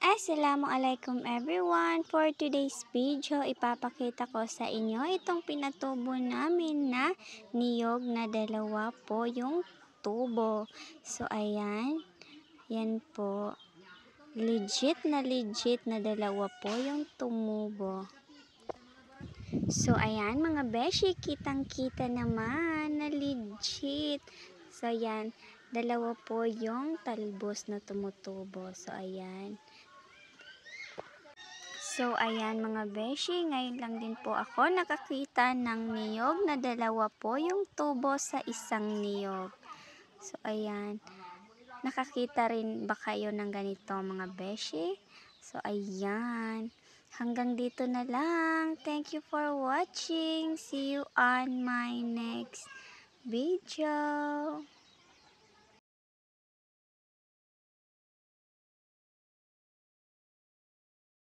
Assalamualaikum everyone! For today's video, ipapakita ko sa inyo itong pinatubo namin na niyog na dalawa po yung tubo. So ayan, yan po. Legit na dalawa po yung tumubo. So ayan mga beshi, kitang-kita naman na legit. So ayan, dalawa po yung talbos na tumutubo. So ayan mga beshi, ngayon lang din po ako nakakita ng niyog na dalawa po yung tubo sa isang niyog. So ayan, nakakita rin ba kayo ng ganito mga beshi? So ayan, hanggang dito na lang. Thank you for watching. See you on my next video.